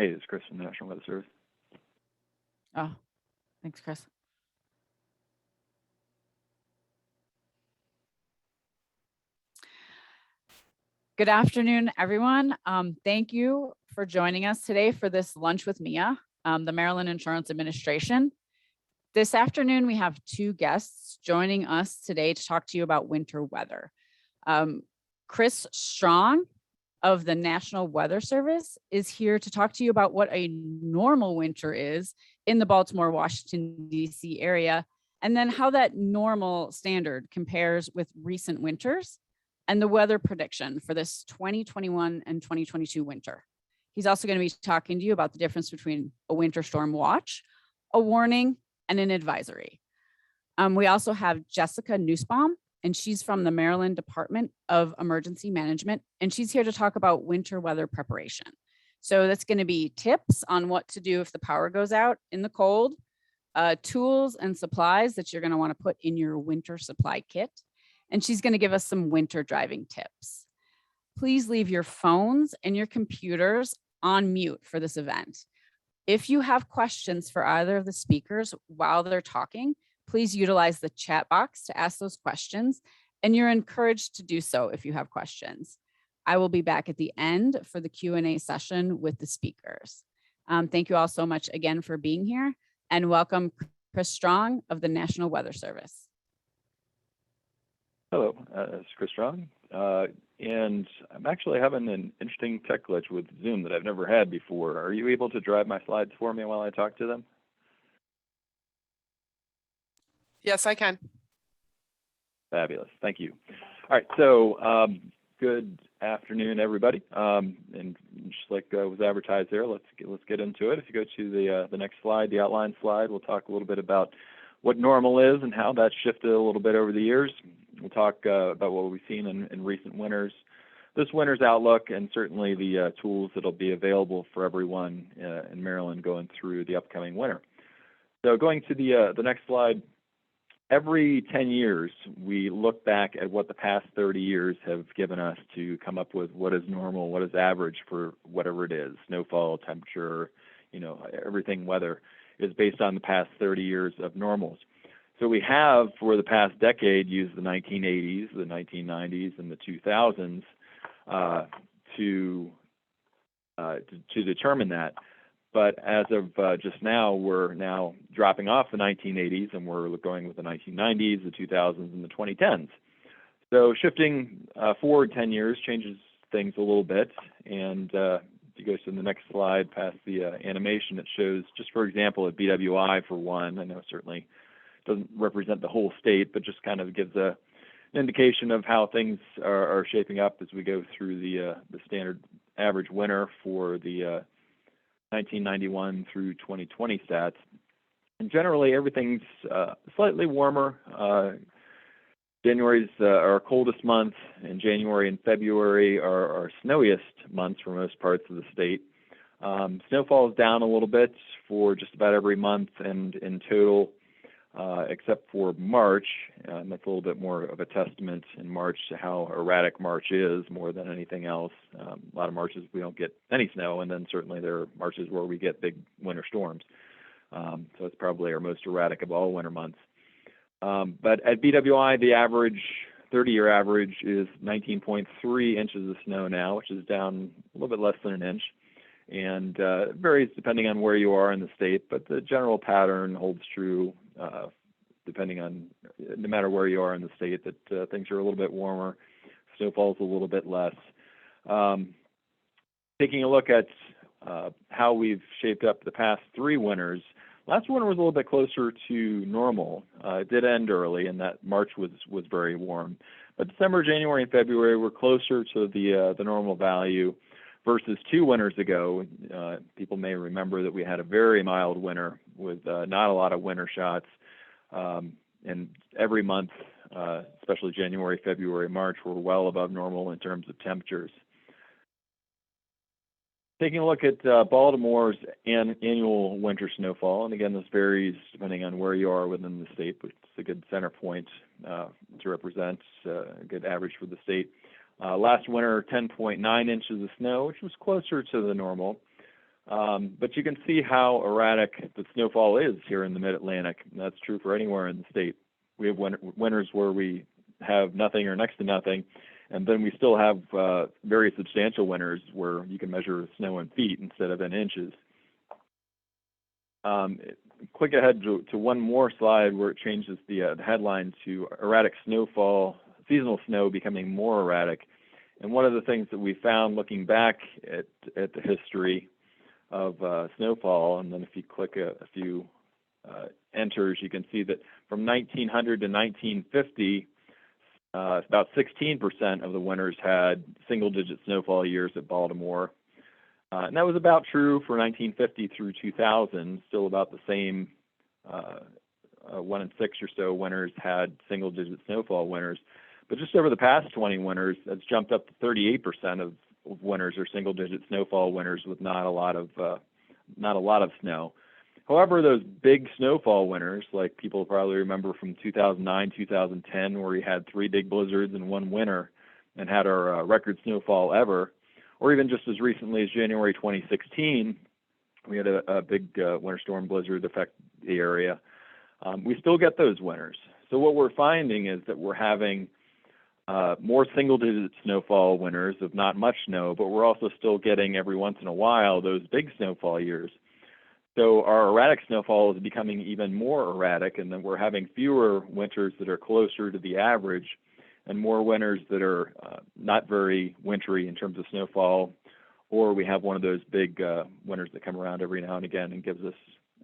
Hey, this is Chris from the National Weather Service. Oh, thanks, Chris. Good afternoon, everyone. Thank you for joining us today for this Lunch with Mia, the Maryland Insurance Administration. This afternoon, we have two guests joining us today to talk to you about winter weather. Chris Strong of the National Weather Service is here to talk to you about what a normal winter is in the Baltimore, Washington, D.C. area, and then how that normal standard compares with recent winters and the weather prediction for this 2021 and 2022 winter. He's also going to be talking to you about the difference between a winter storm watch, a warning, and an advisory. We also have Jessica Nussbaum, and she's from the Maryland Department of Emergency Management, and she's here to talk about winter weather preparation. So that's going to be tips on what to do if the power goes out in the cold, tools and supplies that you're going to want to put in your winter supply kit, and she's going to give us some winter driving tips. Please leave your phones and your computers on mute for this event. If you have questions for either of the speakers while they're talking, please utilize the chat box to ask those questions, and you're encouraged to do so if you have questions. I will be back at the end for the Q&A session with the speakers. Thank you all so much again for being here, and welcome Chris Strong of the National Weather Service. Hello, it's Chris Strong, and I'm actually having an interesting tech glitch with Zoom that I've never had before. Are you able to drive my slides for me while I talk to them? Yes, I can. Fabulous, thank you. All right, so good afternoon, everybody. And just like was advertised there, let's get into it. If you go to the next slide, the outline slide, we'll talk a little bit about what normal is and how that's shifted a little bit over the years. We'll talk about what we've seen in recent winters, this winter's outlook, and certainly the tools that'll be available for everyone in Maryland going through the upcoming winter. So going to the next slide, every 10 years, we look back at what the past 30 years have given us to come up with what is normal, what is average for whatever it is, snowfall, temperature, everything weather is based on the past 30 years of normals. So we have, for the past decade, used the 1980s, the 1990s, and the 2000s to determine that. But as of just now, we're now dropping off the 1980s, and we're going with the 1990s, the 2000s, and the 2010s. So shifting forward 10 years changes things a little bit. And if you go to the next slide past the animation, it shows, just for example, at BWI for one. I know it certainly doesn't represent the whole state, but just kind of gives an indication of how things are shaping up as we go through the standard average winter for the 1991 through 2020 stats. And generally, everything's slightly warmer. January's our coldest month, and January and February are our snowiest months for most parts of the state. Snowfall is down a little bit for just about every month, and in total, except for March, and that's a little bit more of a testament in March to how erratic March is more than anything else. A lot of Marches we don't get any snow, and then certainly there are Marches where we get big winter storms. So it's probably our most erratic of all winter months. But at BWI, the average, 30-year average is 19.3 inches of snow now, which is down a little bit less than an inch. And it varies depending on where you are in the state, but the general pattern holds true depending on, no matter where you are in the state, that things are a little bit warmer, snowfall's a little bit less. Taking a look at how we've shaped up the past three winters, last winter was a little bit closer to normal. It did end early, and that March was very warm. But December, January, and February were closer to the normal value versus 2 winters ago. People may remember that we had a very mild winter with not a lot of winter shots. And every month, especially January, February, March, were well above normal in terms of temperatures. Taking a look at Baltimore's annual winter snowfall, and again, this varies depending on where you are within the state, but it's a good center point to represent a good average for the state. Last winter, 10.9 inches of snow, which was closer to the normal. But you can see how erratic the snowfall is here in the Mid-Atlantic. And that's true for anywhere in the state. We have winters where we have nothing or next to nothing, and then we still have very substantial winters where you can measure snow in feet instead of in inches. Click ahead to one more slide where it changes the headline to erratic snowfall, seasonal snow becoming more erratic. And one of the things that we found looking back at the history of snowfall, and then if you click a few enters, you can see that from 1900 to 1950, about 16% of the winters had single-digit snowfall years at Baltimore. And that was about true for 1950 through 2000, still about the same. 1 in 6 or so winters had single-digit snowfall winters. But just over the past 20 winters, that's jumped up to 38% of winters are single-digit snowfall winters with not a lot of snow. However, those big snowfall winters, like people probably remember from 2009, 2010, where we had 3 big blizzards in one winter and had our record snowfall ever, or even just as recently as January 2016, we had a big winter storm blizzard affect the area. We still get those winters. So what we're finding is that we're having more single-digit snowfall winters of not much snow, but we're also still getting every once in a while those big snowfall years. So our erratic snowfall is becoming even more erratic, and then we're having fewer winters that are closer to the average and more winters that are not very wintry in terms of snowfall, or we have one of those big winters that come around every now and again and gives us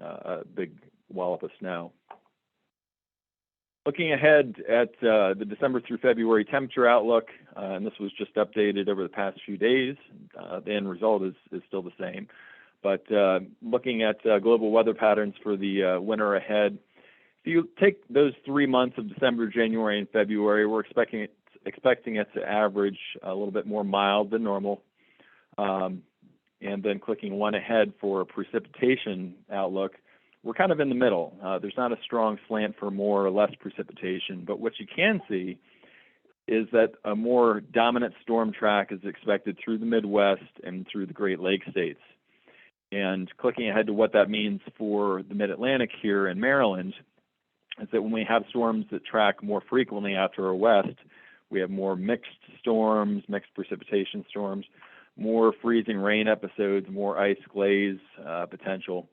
a big wallop of snow. Looking ahead at the December through February temperature outlook, and this was just updated over the past few days, the end result is still the same. But looking at global weather patterns for the winter ahead, if you take those 3 months of December, January, and February, we're expecting it to average a little bit more mild than normal. And then clicking one ahead for precipitation outlook, we're kind of in the middle. There's not a strong slant for more or less precipitation, but what you can see is that a more dominant storm track is expected through the Midwest and through the Great Lakes states. And clicking ahead to what that means for the Mid-Atlantic here in Maryland is that when we have storms that track more frequently out to our west, we have more mixed storms, mixed precipitation storms, more freezing rain episodes, more ice glaze potential.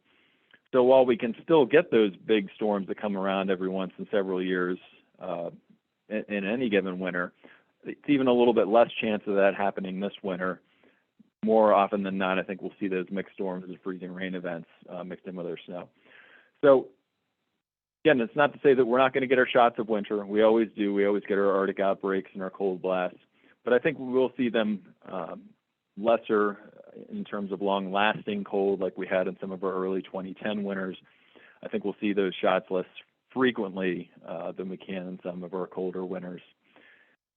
So while we can still get those big storms that come around every once in several years in any given winter, it's even a little bit less chance of that happening this winter. More often than not, I think we'll see those mixed storms as freezing rain events mixed in with our snow. So again, it's not to say that we're not going to get our shots of winter. We always do. We always get our Arctic outbreaks and our cold blasts. But I think we will see them lesser in terms of long-lasting cold like we had in some of our early 2010 winters. I think we'll see those shots less frequently than we can in some of our colder winters.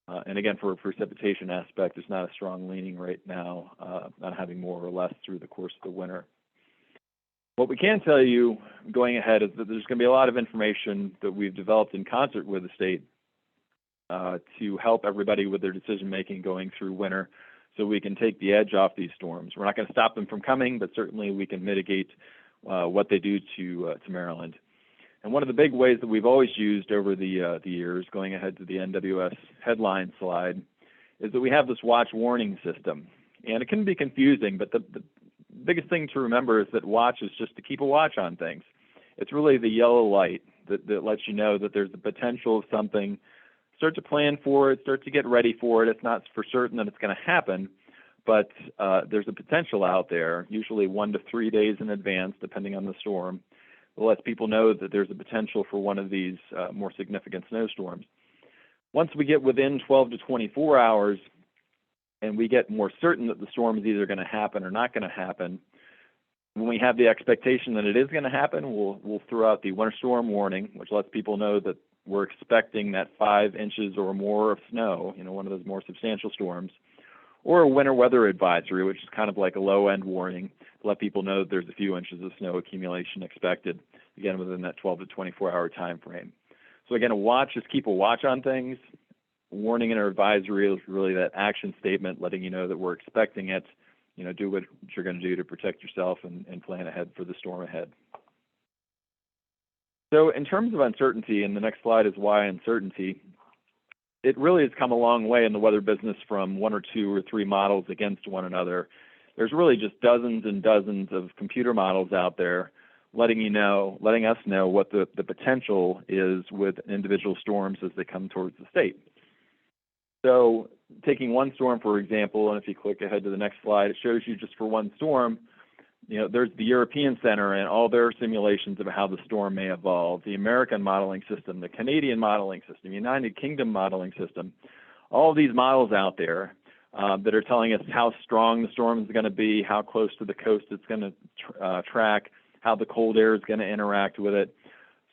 And again, for a precipitation aspect, there's not a strong leaning right now, not having more or less through the course of the winter. What we can tell you going ahead is that there's going to be a lot of information that we've developed in concert with the state to help everybody with their decision-making going through winter so we can take the edge off these storms. We're not going to stop them from coming, but certainly we can mitigate what they do to Maryland. And one of the big ways that we've always used over the years, going ahead to the NWS headline slide, is that we have this watch warning system. And it can be confusing, but the biggest thing to remember is that watch is just to keep a watch on things. It's really the yellow light that lets you know that there's the potential of something. Start to plan for it, start to get ready for it. It's not for certain that it's going to happen, but there's a potential out there, usually 1 to 3 days in advance, depending on the storm. It lets people know that there's a potential for one of these more significant snowstorms. Once we get within 12 to 24 hours and we get more certain that the storm is either going to happen or not going to happen, when we have the expectation that it is going to happen, we'll throw out the winter storm warning, which lets people know that we're expecting that 5 inches or more of snow, one of those more substantial storms, or a winter weather advisory, which is kind of like a low-end warning to let people know that there's a few inches of snow accumulation expected, again, within that 12 to 24-hour time frame. So again, a watch is keep a watch on things. Warning and advisory is really that action statement letting you know that we're expecting it do what you're going to do to protect yourself and plan ahead for the storm ahead. So in terms of uncertainty, and the next slide is why uncertainty, it really has come a long way in the weather business from 1 or 2 or 3 models against one another. There's really just dozens and dozens of computer models out there letting us know what the potential is with individual storms as they come towards the state. So taking one storm, for example, and if you click ahead to the next slide, it shows you just for one storm, there's the European Center and all their simulations of how the storm may evolve, the American modeling system, the Canadian modeling system, United Kingdom modeling system, all of these models out there that are telling us how strong the storm is going to be, how close to the coast it's going to track, how the cold air is going to interact with it.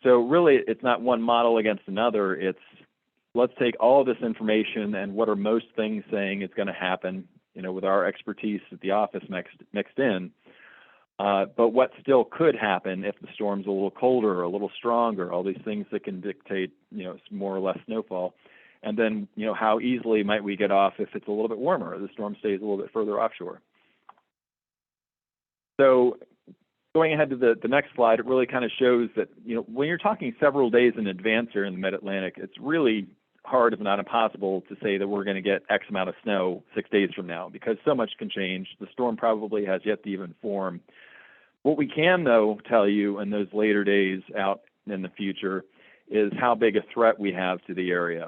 So really, it's not one model against another. It's let's take all of this information and what are most things saying is going to happen, with our expertise at the office mixed in. But what still could happen if the storm's a little colder or a little stronger, all these things that can dictate, more or less snowfall. And then, how easily might we get off if it's a little bit warmer or the storm stays a little bit further offshore. So going ahead to the next slide, it really kind of shows that, when you're talking several days in advance here in the Mid-Atlantic, it's really hard, if not impossible, to say that we're going to get X amount of snow 6 days from now because so much can change. The storm probably has yet to even form. What we can, though, tell you in those later days out in the future is how big a threat we have to the area.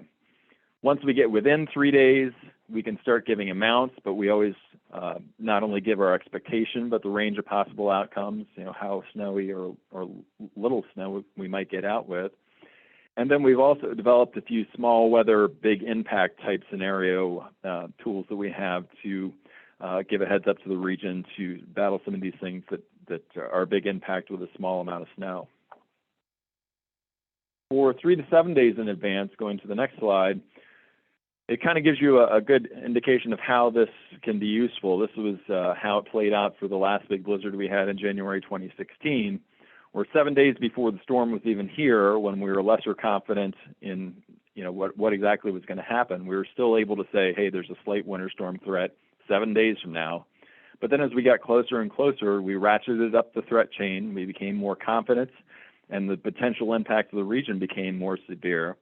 Once we get within 3 days, we can start giving amounts, but we always not only give our expectation, but the range of possible outcomes, how snowy or little snow we might get out with. And then we've also developed a few small weather, big impact type scenario tools that we have to give a heads up to the region to battle some of these things that are a big impact with a small amount of snow. For 3 to 7 days in advance, going to the next slide, it kind of gives you a good indication of how this can be useful. This was how it played out for the last big blizzard we had in January 2016, where 7 days before the storm was even here, when we were lesser confident in what exactly was going to happen, we were still able to say, hey, there's a slight winter storm threat 7 days from now. But then as we got closer and closer, we ratcheted up the threat chain. We became more confident, and the potential impact of the region became more severe.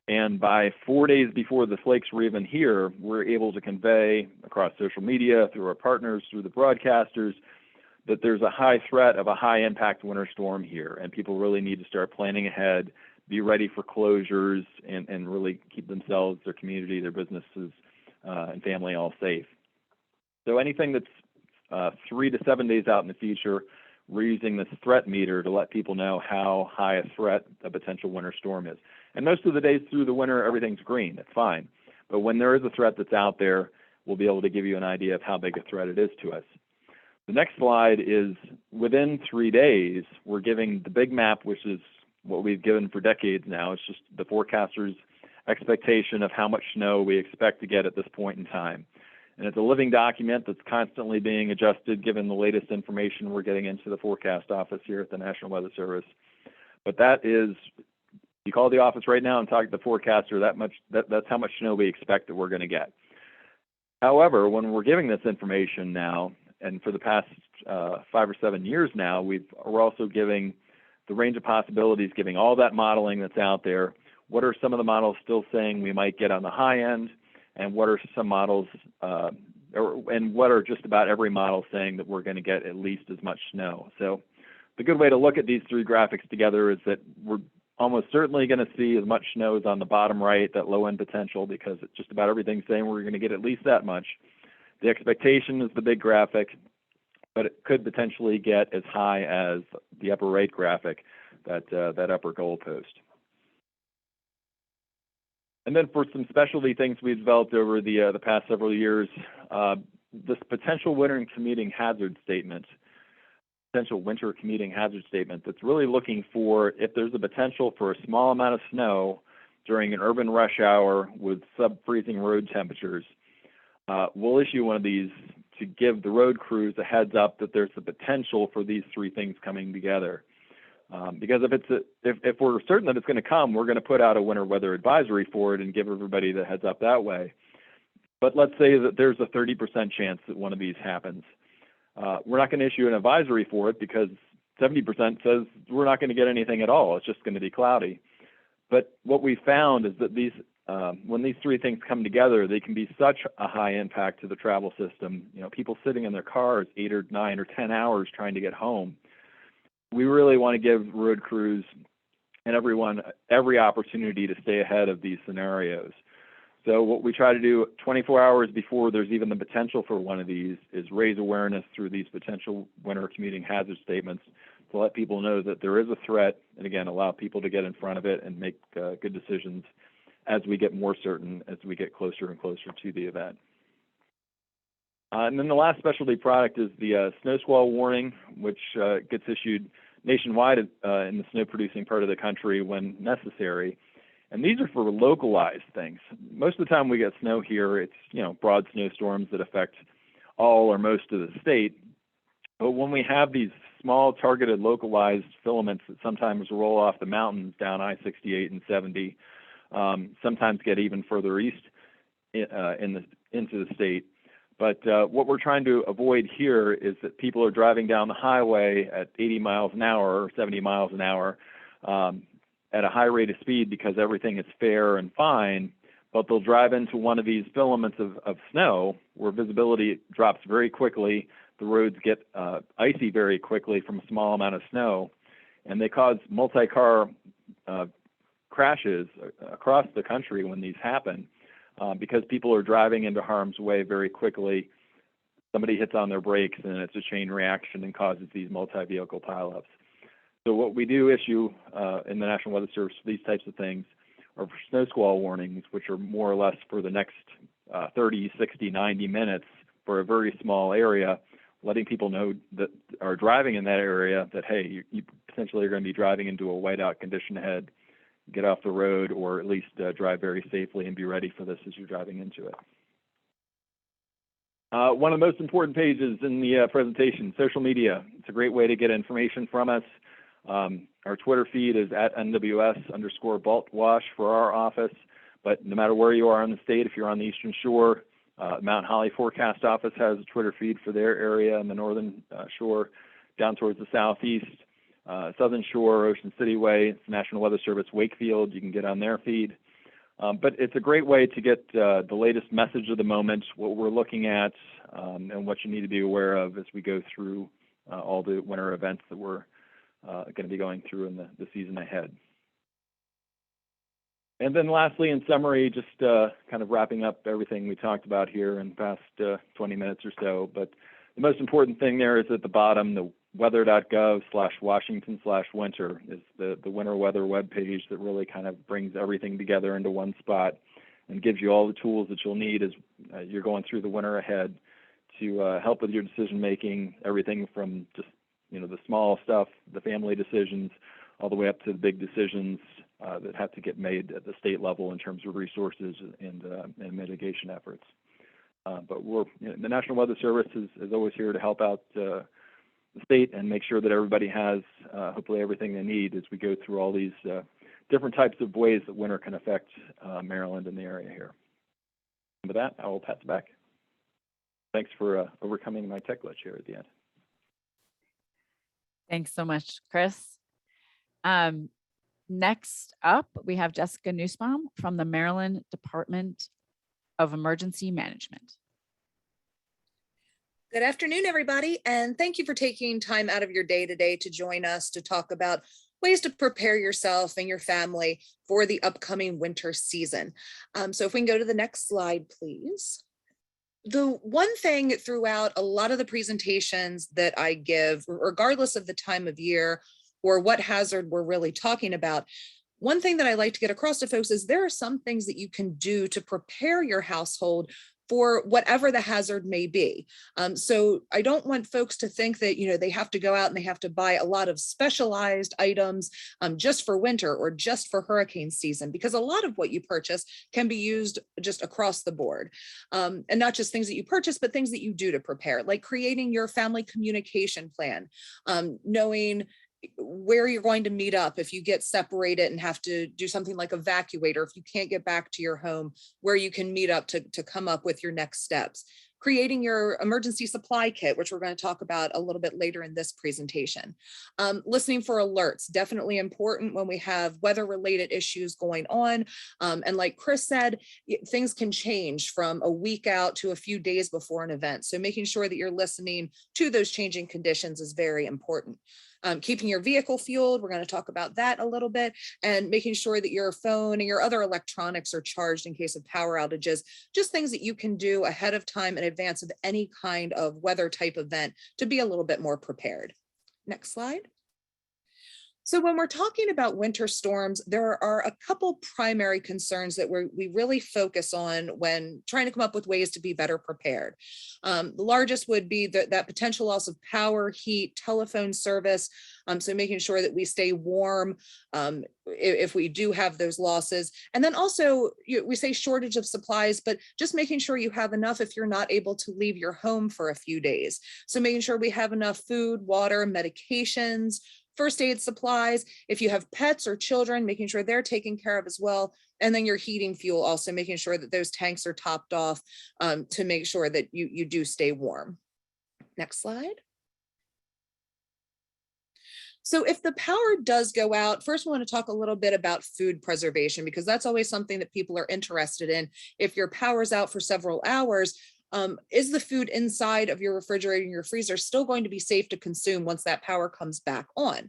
And by 4 days before the flakes were even here, we're able to convey across social media, through our partners, through the broadcasters, that there's a high threat of a high impact winter storm here. And people really need to start planning ahead, be ready for closures, and really keep themselves, their community, their businesses, and family all safe. So anything that's 3 to 7 days out in the future, we're using this threat meter to let people know how high a threat a potential winter storm is. And most of the days through the winter, everything's green. It's fine. But when there is a threat that's out there, we'll be able to give you an idea of how big a threat it is to us. The next slide is within 3 days, we're giving the big map, which is what we've given for decades now. It's just the forecaster's expectation of how much snow we expect to get at this point in time. And it's a living document that's constantly being adjusted given the latest information we're getting into the forecast office here at the National Weather Service. But that is, you call the office right now and talk to the forecaster, that's how much snow we expect that we're going to get. However, when we're giving this information now, and for the past 5 or 7 years now, we're also giving the range of possibilities, giving all that modeling that's out there. What are some of the models still saying we might get on the high end? And what are some models, and what are just about every model saying that we're going to get at least as much snow? So the good way to look at these 3 graphics together is that we're almost certainly going to see as much snow as on the bottom right, that low end potential, because it's just about everything saying we're going to get at least that much. The expectation is the big graphic, but it could potentially get as high as the upper right graphic, that upper goalpost. And then for some specialty things we've developed over the past several years, this potential winter commuting hazard statement, that's really looking for if there's a potential for a small amount of snow during an urban rush hour with sub-freezing road temperatures. We'll issue one of these to give the road crews a heads up that there's the potential for these 3 things coming together. Because if we're certain that it's going to come, we're going to put out a winter weather advisory for it and give everybody the heads up that way. But let's say that there's a 30% chance that one of these happens. We're not going to issue an advisory for it because 70% says we're not going to get anything at all. It's just going to be cloudy. But what we found is that these, when these three things come together, they can be such a high impact to the travel system. You know, people sitting in their cars 8 or 9 or 10 hours trying to get home. We really want to give road crews and everyone every opportunity to stay ahead of these scenarios. So what we try to do 24 hours before there's even the potential for one of these is raise awareness through these potential winter commuting hazard statements to let people know that there is a threat, and again, allow people to get in front of it and make good decisions as we get more certain, as we get closer and closer to the event. And then the last specialty product is the snow squall warning, which gets issued nationwide in the snow-producing part of the country when necessary. And these are for localized things. Most of the time we get snow here, it's, you know, broad snowstorms that affect all or most of the state. But when we have these small targeted localized filaments that sometimes roll off the mountains down I-68 and 70, sometimes get even further east into the state. But what we're trying to avoid here is that people are driving down the highway at 80 miles an hour or 70 miles an hour at a high rate of speed because everything is fair and fine, but they'll drive into one of these filaments of snow where visibility drops very quickly. The roads get icy very quickly from a small amount of snow, and they cause multi-car crashes across the country when these happen because people are driving into harm's way very quickly. Somebody hits on their brakes, and it's a chain reaction and causes these multi-vehicle pileups. So what we do issue in the National Weather Service for these types of things are for snow squall warnings, which are more or less for the next 30, 60, 90 minutes for a very small area, letting people know that are driving in that area that, hey, you potentially are going to be driving into a whiteout condition ahead. Get off the road, or at least drive very safely and be ready for this as you're driving into it. One of the most important pages in the presentation, social media. It's a great way to get information from us. Our Twitter feed is at NWS_BaltWash for our office, but no matter where you are in the state, if you're on the Eastern Shore, Mount Holly Forecast Office has a Twitter feed for their area in the Northern Shore, down towards the Southeast, Southern Shore, Ocean City Way, it's National Weather Service Wakefield, you can get on their feed. But it's a great way to get the latest message of the moment, what we're looking at, and what you need to be aware of as we go through all the winter events that we're going to be going through in the season ahead. And then lastly, in summary, just kind of wrapping up everything we talked about here in the past 20 minutes or so. But the most important thing there is at the bottom, the weather.gov/Washington/winter is the winter weather webpage that really kind of brings everything together into one spot and gives you all the tools that you'll need as you're going through the winter ahead to help with your decision making, everything from just, you know, the small stuff, the family decisions, all the way up to the big decisions that have to get made at the state level in terms of resources and mitigation efforts. But the National Weather Service is always here to help out the state and make sure that everybody has hopefully everything they need as we go through all these different types of ways that winter can affect Maryland and the area here. And with that, I will pass it back. Thanks for overcoming my tech glitch here at the end. Thanks so much, Chris. Next up, we have Jessica Nussbaum from the Maryland Department of Emergency Management. Good afternoon, everybody, and thank you for taking time out of your day today to join us to talk about ways to prepare yourself and your family for the upcoming winter season. So if we can go to the next slide, please. The one thing throughout a lot of the presentations that I give, regardless of the time of year or what hazard we're really talking about, one thing that I like to get across to folks is there are some things that you can do to prepare your household for whatever the hazard may be. So I don't want folks to think that, you know, they have to go out and they have to buy a lot of specialized items just for winter or just for hurricane season, because a lot of what you purchase can be used just across the board. And not just things that you purchase, but things that you do to prepare, like creating your family communication plan, knowing where you're going to meet up if you get separated and have to do something like evacuate, or if you can't get back to your home, where you can meet up to come up with your next steps. Creating your emergency supply kit, which we're going to talk about a little bit later in this presentation. Listening for alerts, definitely important when we have weather-related issues going on. And like Chris said, things can change from a week out to a few days before an event. So making sure that you're listening to those changing conditions is very important. Keeping your vehicle fueled, we're going to talk about that a little bit, and making sure that your phone and your other electronics are charged in case of power outages, just things that you can do ahead of time in advance of any kind of weather type event to be a little bit more prepared. Next slide. So when we're talking about winter storms, there are a couple primary concerns that we really focus on when trying to come up with ways to be better prepared. The largest would be that potential loss of power, heat, telephone service. So making sure that we stay warm if we do have those losses. And then also, we say shortage of supplies, but just making sure you have enough if you're not able to leave your home for a few days. So making sure we have enough food, water, medications, first aid supplies. If you have pets or children, making sure they're taken care of as well. And then your heating fuel, also making sure that those tanks are topped off to make sure that you do stay warm. Next slide. So if the power does go out, first we want to talk a little bit about food preservation, because that's always something that people are interested in. If your power's out for several hours, is the food inside of your refrigerator and your freezer still going to be safe to consume once that power comes back on?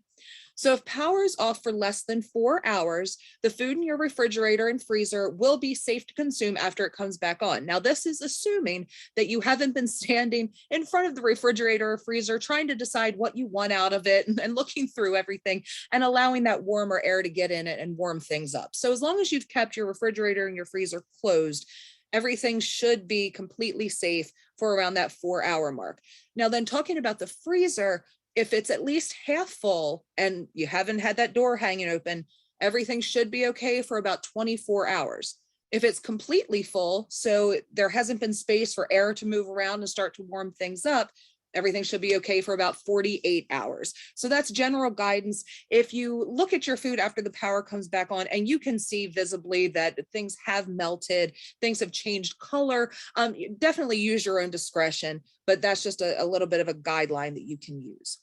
So if power is off for less than 4 hours, the food in your refrigerator and freezer will be safe to consume after it comes back on. Now, this is assuming that you haven't been standing in front of the refrigerator or freezer trying to decide what you want out of it and looking through everything and allowing that warmer air to get in it and warm things up. So as long as you've kept your refrigerator and your freezer closed, everything should be completely safe for around that 4-hour mark. Now then, talking about the freezer, if it's at least half full and you haven't had that door hanging open, everything should be okay for about 24 hours. If it's completely full, so there hasn't been space for air to move around and start to warm things up, everything should be okay for about 48 hours. So that's general guidance. If you look at your food after the power comes back on and you can see visibly that things have melted, things have changed color, definitely use your own discretion, but that's just a little bit of a guideline that you can use.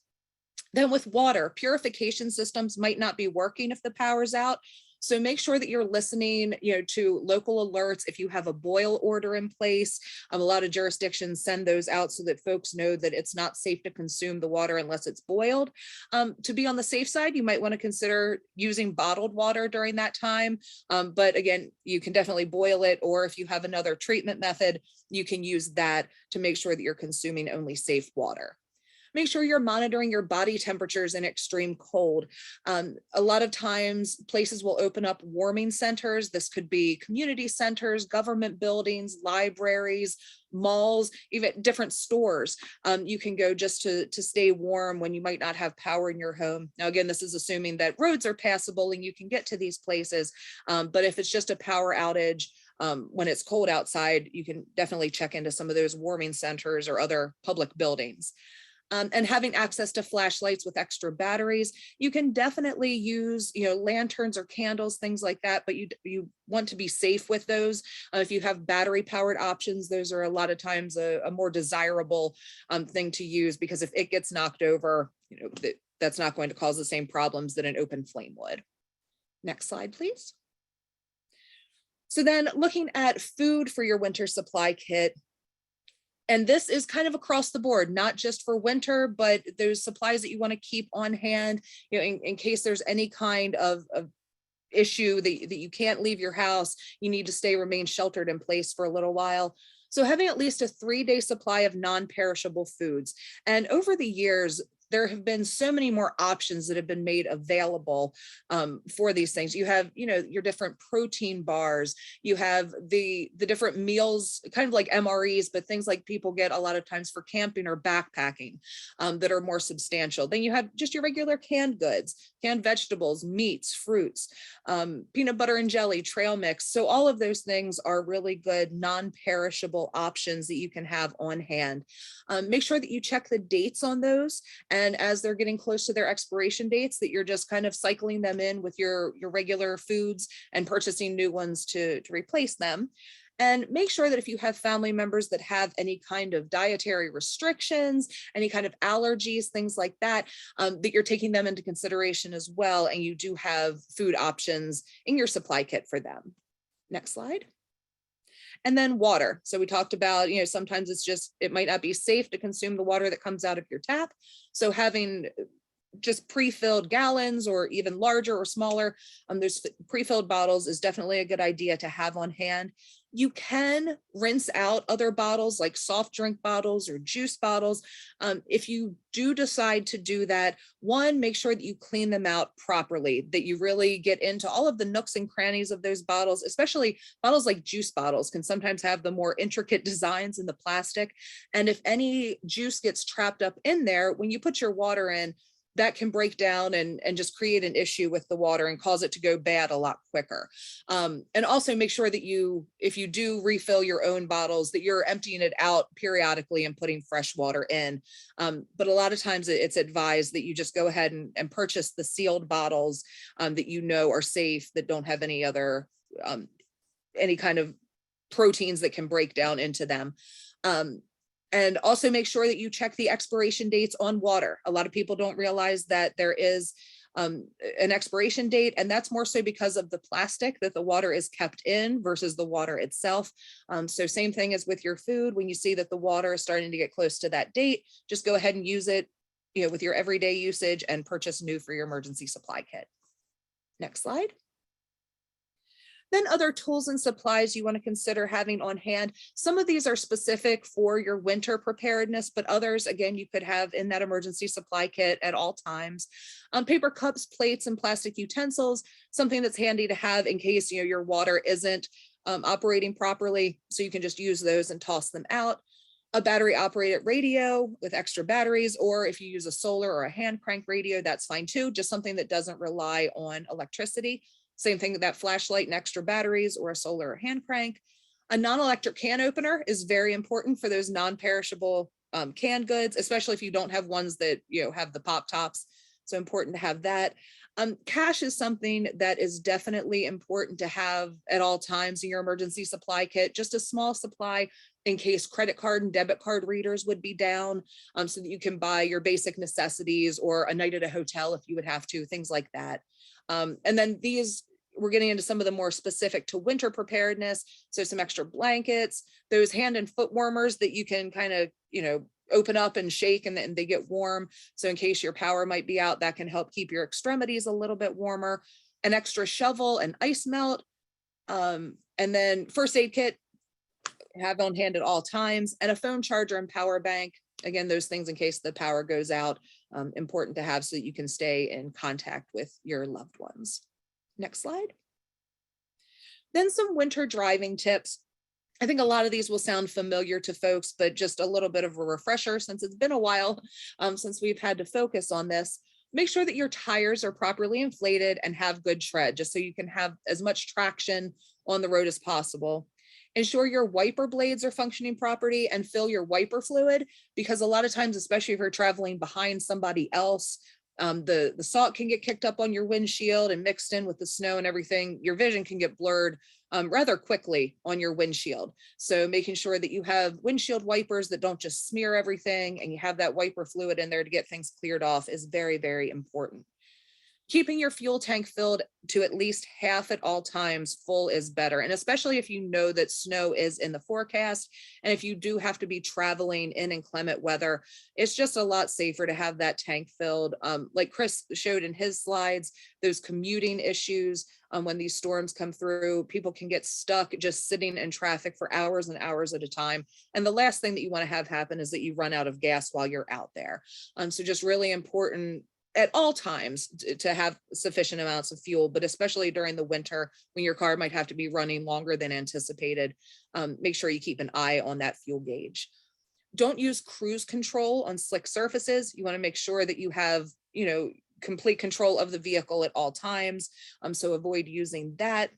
Then with water, purification systems might not be working if the power's out. So make sure that you're listening, to local alerts. If you have a boil order in place, a lot of jurisdictions send those out so that folks know that it's not safe to consume the water unless it's boiled. To be on the safe side, you might want to consider using bottled water during that time. But again, you can definitely boil it, or if you have another treatment method, you can use that to make sure that you're consuming only safe water. Make sure you're monitoring your body temperatures in extreme cold. A lot of times places will open up warming centers. This could be community centers, government buildings, libraries, malls, even different stores. You can go just to stay warm when you might not have power in your home. Now, again, this is assuming that roads are passable and you can get to these places. But if it's just a power outage, when it's cold outside, you can definitely check into some of those warming centers or other public buildings. And having access to flashlights with extra batteries. You can definitely use, lanterns or candles, things like that, but you want to be safe with those. If you have battery powered options, those are a lot of times a more desirable thing to use, because if it gets knocked over, that's not going to cause the same problems that an open flame would. Next slide, please. So then looking at food for your winter supply kit, and this is kind of across the board, not just for winter, but those supplies that you want to keep on hand, in case there's any kind of issue that you can't leave your house, you need to remain sheltered in place for a little while. So having at least a 3-day supply of non-perishable foods. And over the years, there have been so many more options that have been made available for these things. You have, your different protein bars, you have the different meals, kind of like MREs, but things like people get a lot of times for camping or backpacking that are more substantial. Then you have just your regular canned goods, canned vegetables, meats, fruits, peanut butter and jelly, trail mix. So all of those things are really good non-perishable options that you can have on hand. Make sure that you check the dates on those, And as they're getting close to their expiration dates, that you're just kind of cycling them in with your regular foods and purchasing new ones to replace them. And make sure that if you have family members that have any kind of dietary restrictions, any kind of allergies, things like that, that you're taking them into consideration as well. And you do have food options in your supply kit for them. Next slide. And then water. So we talked about, sometimes it might not be safe to consume the water that comes out of your tap. So having just pre-filled gallons or even larger or smaller, there's pre-filled bottles is definitely a good idea to have on hand. You can rinse out other bottles like soft drink bottles or juice bottles. If you do decide to do that, one, make sure that you clean them out properly, that you really get into all of the nooks and crannies of those bottles, especially bottles like juice bottles can sometimes have the more intricate designs in the plastic. And if any juice gets trapped up in there, when you put your water in, that can break down and just create an issue with the water and cause it to go bad a lot quicker. And also make sure that if you do refill your own bottles, that you're emptying it out periodically and putting fresh water in. But a lot of times it's advised that you just go ahead and purchase the sealed bottles that are safe, that don't have any other, any kind of proteins that can break down into them. And also make sure that you check the expiration dates on water. A lot of people don't realize that there is an expiration date, and that's more so because of the plastic that the water is kept in versus the water itself. So same thing as with your food. When you see that the water is starting to get close to that date, just go ahead and use it, with your everyday usage and purchase new for your emergency supply kit. Next slide. Then other tools and supplies you want to consider having on hand. Some of these are specific for your winter preparedness, but others, again, you could have in that emergency supply kit at all times. Paper cups, plates, and plastic utensils, something that's handy to have in case your water isn't operating properly, so you can just use those and toss them out. A battery operated radio with extra batteries, or if you use a solar or a hand crank radio, that's fine too, just something that doesn't rely on electricity. Same thing with that flashlight and extra batteries or a solar or hand crank. A non-electric can opener is very important for those non-perishable canned goods, especially if you don't have ones that have the pop tops. So important to have that. Cash is something that is definitely important to have at all times in your emergency supply kit, just a small supply in case credit card and debit card readers would be down, so that you can buy your basic necessities or a night at a hotel if you would have to, things like that. And then we're getting into some of the more specific to winter preparedness. So some extra blankets, those hand and foot warmers that you can kind of, open up and shake and they get warm. So in case your power might be out, that can help keep your extremities a little bit warmer. An extra shovel and ice melt. And then first aid kit, have on hand at all times, and a phone charger and power bank. Again, those things in case the power goes out, important to have so that you can stay in contact with your loved ones. Next slide. Then some winter driving tips. I think a lot of these will sound familiar to folks, but just a little bit of a refresher since it's been a while since we've had to focus on this. Make sure that your tires are properly inflated and have good tread, just so you can have as much traction on the road as possible. Ensure your wiper blades are functioning properly and fill your wiper fluid, because a lot of times, especially if you're traveling behind somebody else, the salt can get kicked up on your windshield and mixed in with the snow and everything. Your vision can get blurred rather quickly on your windshield. So making sure that you have windshield wipers that don't just smear everything and you have that wiper fluid in there to get things cleared off is very, very important. Keeping your fuel tank filled to at least half at all times full is better. And especially if you know that snow is in the forecast, and if you do have to be traveling in inclement weather, it's just a lot safer to have that tank filled. Like Chris showed in his slides, those commuting issues, when these storms come through, people can get stuck just sitting in traffic for hours and hours at a time. And the last thing that you want to have happen is that you run out of gas while you're out there. So just really important at all times to have sufficient amounts of fuel, but especially during the winter when your car might have to be running longer than anticipated, make sure you keep an eye on that fuel gauge. Don't use cruise control on slick surfaces. You want to make sure that you have, complete control of the vehicle at all times. So avoid using that.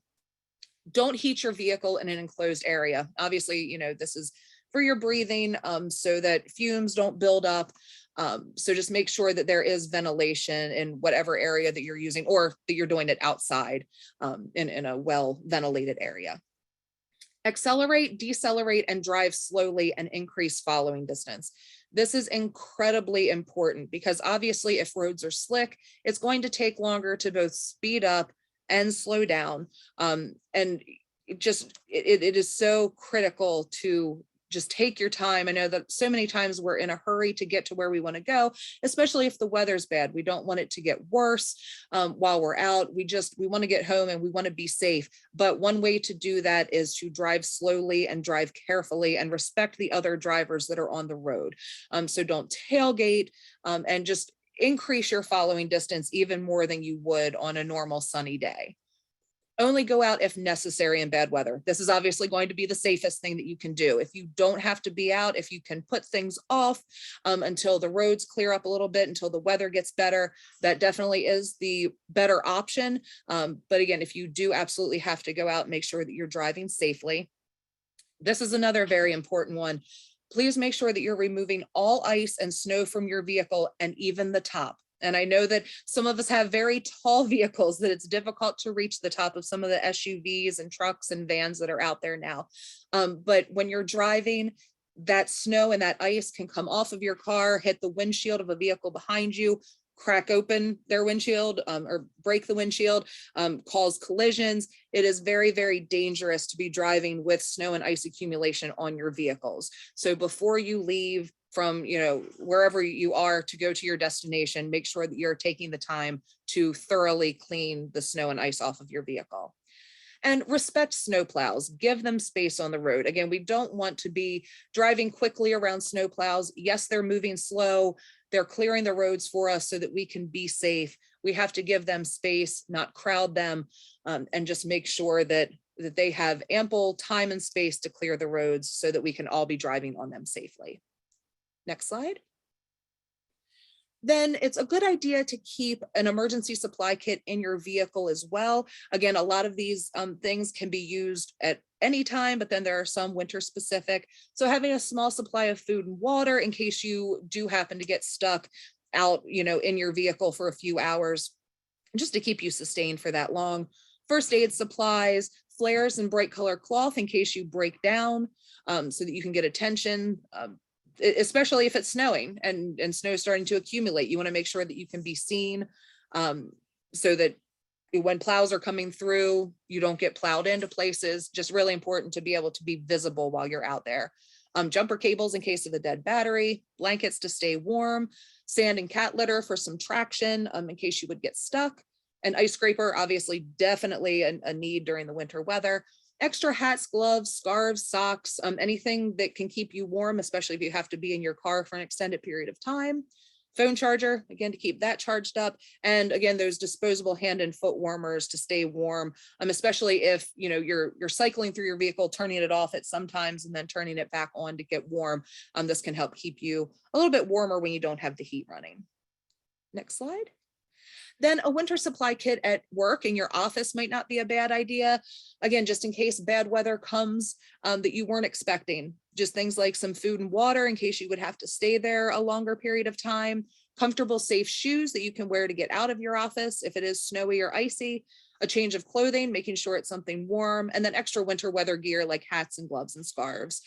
Don't heat your vehicle in an enclosed area. Obviously, this is for your breathing, so that fumes don't build up. So just make sure that there is ventilation in whatever area that you're using, or that you're doing it outside in a well ventilated area. Accelerate, decelerate, and drive slowly and increase following distance. This is incredibly important because obviously if roads are slick, it's going to take longer to both speed up and slow down. And it is so critical to just take your time. I know that so many times we're in a hurry to get to where we want to go, especially if the weather's bad. We don't want it to get worse while we're out. We want to get home and we want to be safe. But one way to do that is to drive slowly and drive carefully and respect the other drivers that are on the road. So don't tailgate and just increase your following distance even more than you would on a normal sunny day. Only go out if necessary in bad weather. This is obviously going to be the safest thing that you can do. If you don't have to be out, if you can put things off until the roads clear up a little bit, until the weather gets better, that definitely is the better option. But again, if you do absolutely have to go out, make sure that you're driving safely. This is another very important one. Please make sure that you're removing all ice and snow from your vehicle and even the top. And I know that some of us have very tall vehicles that it's difficult to reach the top of some of the SUVs and trucks and vans that are out there now. But when you're driving, that snow and that ice can come off of your car, hit the windshield of a vehicle behind you, crack open their windshield or break the windshield, cause collisions. It is very, very dangerous to be driving with snow and ice accumulation on your vehicles. So before you leave from wherever you are to go to your destination, make sure that you're taking the time to thoroughly clean the snow and ice off of your vehicle. And respect snowplows, give them space on the road. Again, we don't want to be driving quickly around snowplows. Yes, they're moving slow. They're clearing the roads for us so that we can be safe. We have to give them space, not crowd them, and just make sure that they have ample time and space to clear the roads so that we can all be driving on them safely. Next slide. Then it's a good idea to keep an emergency supply kit in your vehicle as well. Again, a lot of these things can be used at any time, but then there are some winter specific. So having a small supply of food and water in case you do happen to get stuck out, in your vehicle for a few hours, just to keep you sustained for that long. First aid supplies, flares and bright color cloth in case you break down, so that you can get attention. Especially if it's snowing and snow is starting to accumulate, you want to make sure that you can be seen so that when plows are coming through, you don't get plowed into places. Just really important to be able to be visible while you're out there. Jumper cables in case of a dead battery, blankets to stay warm, sand and cat litter for some traction in case you would get stuck. An ice scraper, obviously, definitely a need during the winter weather. Extra hats, gloves, scarves, socks, anything that can keep you warm, especially if you have to be in your car for an extended period of time. Phone charger, again, to keep that charged up. And again, those disposable hand and foot warmers to stay warm, especially if you're cycling through your vehicle, turning it off at some times and then turning it back on to get warm. This can help keep you a little bit warmer when you don't have the heat running. Next slide. Then a winter supply kit at work in your office might not be a bad idea. Again, just in case bad weather comes that you weren't expecting. Just things like some food and water in case you would have to stay there a longer period of time. Comfortable, safe shoes that you can wear to get out of your office if it is snowy or icy. A change of clothing, making sure it's something warm. And then extra winter weather gear like hats and gloves and scarves.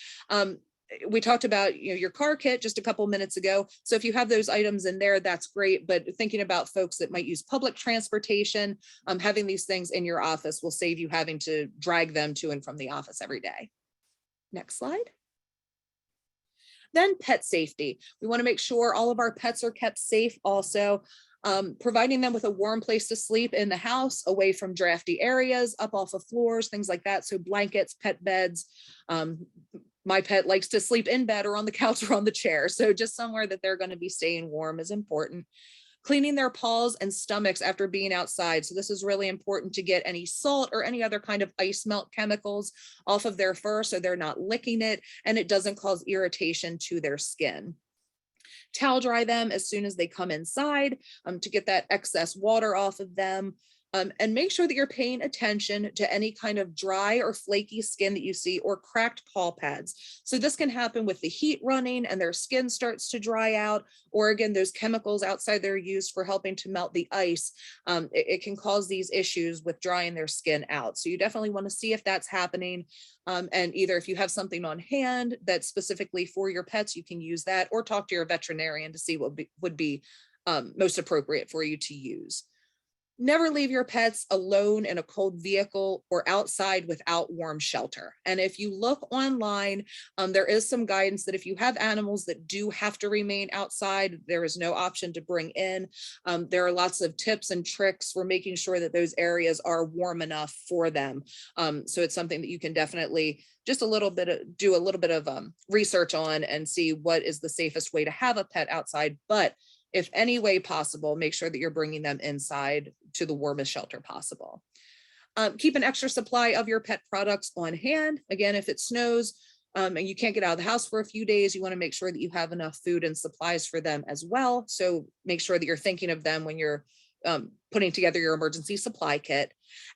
We talked about your car kit just a couple minutes ago. So if you have those items in there, that's great. But thinking about folks that might use public transportation, having these things in your office will save you having to drag them to and from the office every day. Next slide. Then pet safety. We want to make sure all of our pets are kept safe also. Providing them with a warm place to sleep in the house, away from drafty areas, up off of floors, things like that. So blankets, pet beds. My pet likes to sleep in bed or on the couch or on the chair. So just somewhere that they're going to be staying warm is important. Cleaning their paws and stomachs after being outside. So this is really important to get any salt or any other kind of ice melt chemicals off of their fur so they're not licking it and it doesn't cause irritation to their skin. Towel dry them as soon as they come inside to get that excess water off of them. And make sure that you're paying attention to any kind of dry or flaky skin that you see or cracked paw pads. So this can happen with the heat running and their skin starts to dry out, or again, those chemicals outside there used for helping to melt the ice. It can cause these issues with drying their skin out. So you definitely want to see if that's happening. And either if you have something on hand that's specifically for your pets, you can use that, or talk to your veterinarian to see what would be most appropriate for you to use. Never leave your pets alone in a cold vehicle or outside without warm shelter. And if you look online, there is some guidance that if you have animals that do have to remain outside, there is no option to bring in. There are lots of tips and tricks for making sure that those areas are warm enough for them. So it's something that you can definitely just do a little bit of research on and see what is the safest way to have a pet outside. But if any way possible, make sure that you're bringing them inside to the warmest shelter possible. Keep an extra supply of your pet products on hand. Again, if it snows and you can't get out of the house for a few days, you want to make sure that you have enough food and supplies for them as well. So make sure that you're thinking of them when you're putting together your emergency supply kit.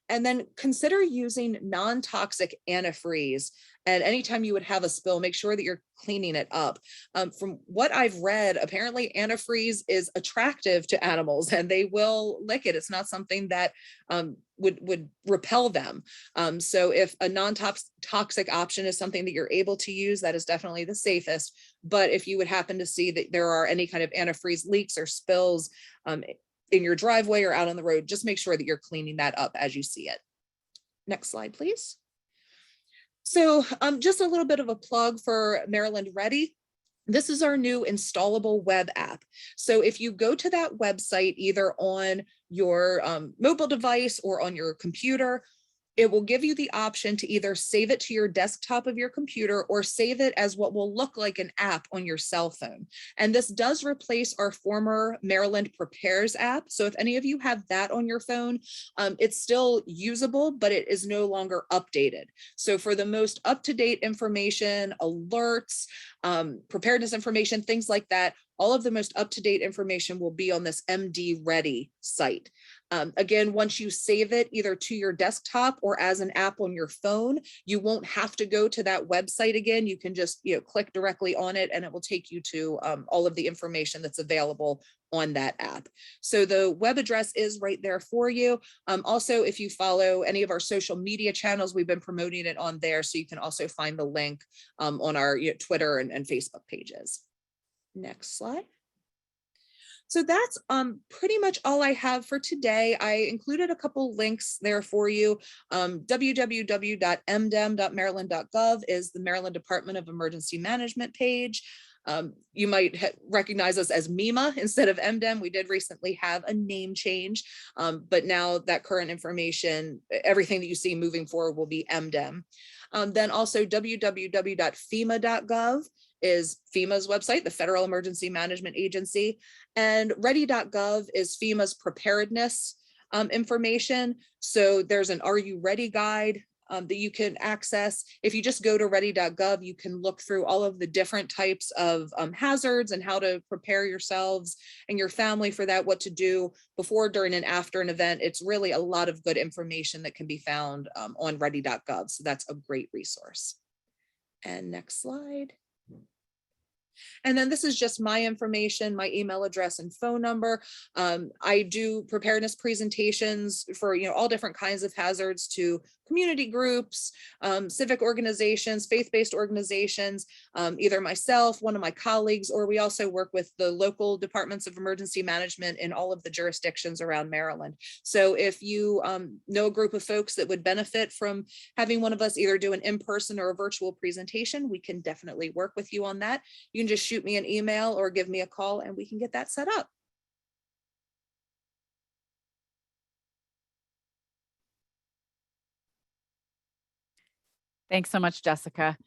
And then consider using non-toxic antifreeze. And anytime you would have a spill, make sure that you're cleaning it up. From what I've read, apparently antifreeze is attractive to animals and they will lick it. It's not something that would repel them. So if a non-toxic option is something that you're able to use, that is definitely the safest. But if you would happen to see that there are any kind of antifreeze leaks or spills in your driveway or out on the road, just make sure that you're cleaning that up as you see it. Next slide, please. So just a little bit of a plug for Maryland Ready. This is our new installable web app. So if you go to that website, either on your mobile device or on your computer, it will give you the option to either save it to your desktop of your computer or save it as what will look like an app on your cell phone. And this does replace our former Maryland Prepares app. So if any of you have that on your phone, it's still usable, but it is no longer updated. So for the most up-to-date information, alerts, preparedness information, things like that, all of the most up-to-date information will be on this MD Ready site. Again, once you save it either to your desktop or as an app on your phone, you won't have to go to that website again. You can just click directly on it and it will take you to all of the information that's available on that app. So the web address is right there for you. Also, if you follow any of our social media channels, we've been promoting it on there. So you can also find the link on our Twitter and Facebook pages. Next slide. So that's pretty much all I have for today. I included a couple links there for you. www.mdem.maryland.gov is the Maryland Department of Emergency Management page. You might recognize us as MEMA instead of MDEM. We did recently have a name change, but now that current information, everything that you see moving forward will be MDEM. Then also www.fema.gov is FEMA's website, the Federal Emergency Management Agency, and ready.gov is FEMA's preparedness information. So there's an Are You Ready guide that you can access. If you just go to ready.gov, you can look through all of the different types of hazards and how to prepare yourselves and your family for that, what to do before, during, and after an event. It's really a lot of good information that can be found on ready.gov. So that's a great resource. And next slide. And then this is just my information, my email address and phone number. I do preparedness presentations for all different kinds of hazards to community groups, civic organizations, faith-based organizations, either myself, one of my colleagues, or we also work with the local departments of emergency management in all of the jurisdictions around Maryland. So if you know a group of folks that would benefit from having one of us either do an in-person or a virtual presentation, we can definitely work with you on that. You can just shoot me an email or give me a call and we can get that set up. Thanks so much, Jessica.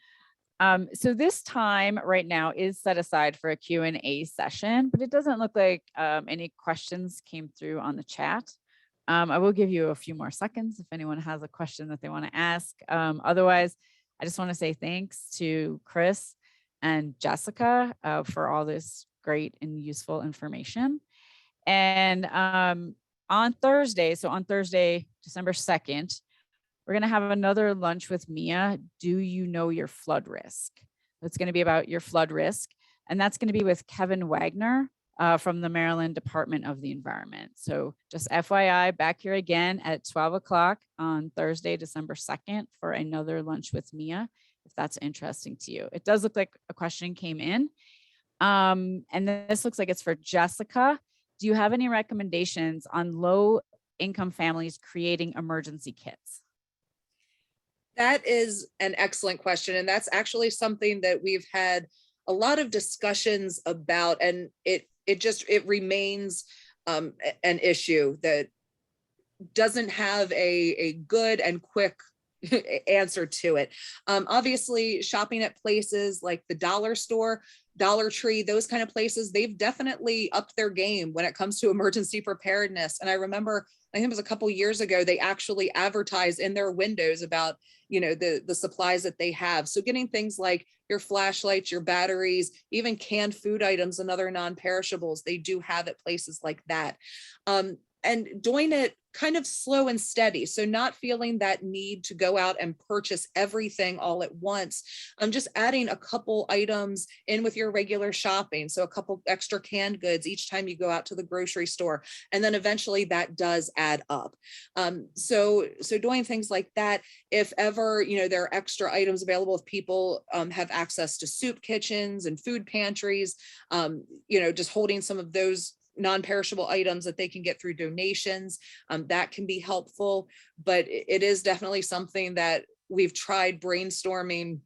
So this time right now is set aside for a Q&A session, but it doesn't look like any questions came through on the chat. I will give you a few more seconds if anyone has a question that they want to ask. Otherwise, I just want to say thanks to Chris and Jessica for all this great and useful information. And on Thursday, so on Thursday, December 2nd, we're going to have another lunch with Mia. Do you know your flood risk? It's going to be about your flood risk. And that's going to be with Kevin Wagner from the Maryland Department of the Environment. So just FYI, back here again at 12 o'clock on Thursday, December 2nd for another lunch with Mia, if that's interesting to you. It does look like a question came in. And this looks like it's for Jessica. Do you have any recommendations on low income families creating emergency kits? That is an excellent question. And that's actually something that we've had a lot of discussions about, and it remains an issue that doesn't have a good and quick answer to it. Obviously, shopping at places like the dollar store, Dollar Tree, those kind of places, they've definitely upped their game when it comes to emergency preparedness. And I remember, I think it was a couple years ago, they actually advertised in their windows about, the supplies that they have. So getting things like your flashlights, your batteries, even canned food items and other non-perishables, they do have at places like that. And doing it kind of slow and steady. So not feeling that need to go out and purchase everything all at once. I'm just adding a couple items in with your regular shopping. So a couple extra canned goods each time you go out to the grocery store. And then eventually that does add up. So doing things like that, if ever, there are extra items available, if people have access to soup kitchens and food pantries, just holding some of those non-perishable items that they can get through donations, that can be helpful. But it is definitely something that we've tried brainstorming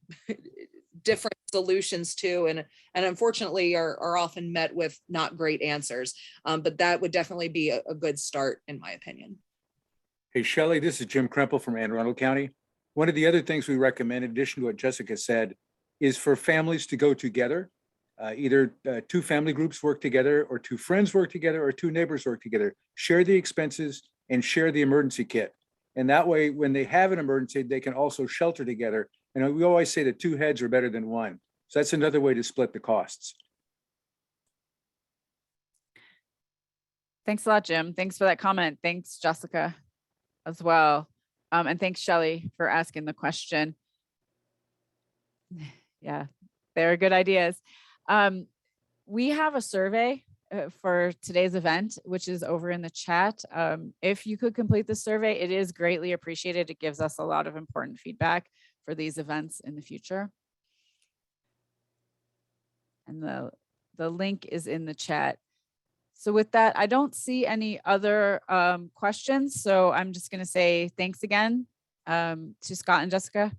different solutions to, and unfortunately are often met with not great answers. But that would definitely be a good start, in my opinion. Hey, Shelley, this is Jim Krempel from Anne Arundel County. One of the other things we recommend, in addition to what Jessica said, is for families to go together. Either two family groups work together, or two friends work together, or two neighbors work together, share the expenses and share the emergency kit. And that way, when they have an emergency, they can also shelter together. And we always say that two heads are better than one. So that's another way to split the costs. Thanks a lot, Jim. Thanks for that comment. Thanks, Jessica, as well. And thanks, Shelley, for asking the question. Yeah, they're good ideas. We have a survey for today's event, which is over in the chat. If you could complete the survey, it is greatly appreciated. It gives us a lot of important feedback for these events in the future. And the link is in the chat. So with that, I don't see any other questions. So I'm just going to say thanks again to Scott and Jessica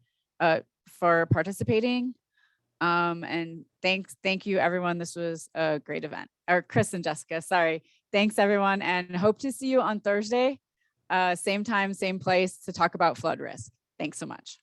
for participating. And thank you, everyone. This was a great event. Or Chris and Jessica, sorry. Thanks, everyone. And hope to see you on Thursday, same time, same place, to talk about flood risk. Thanks so much.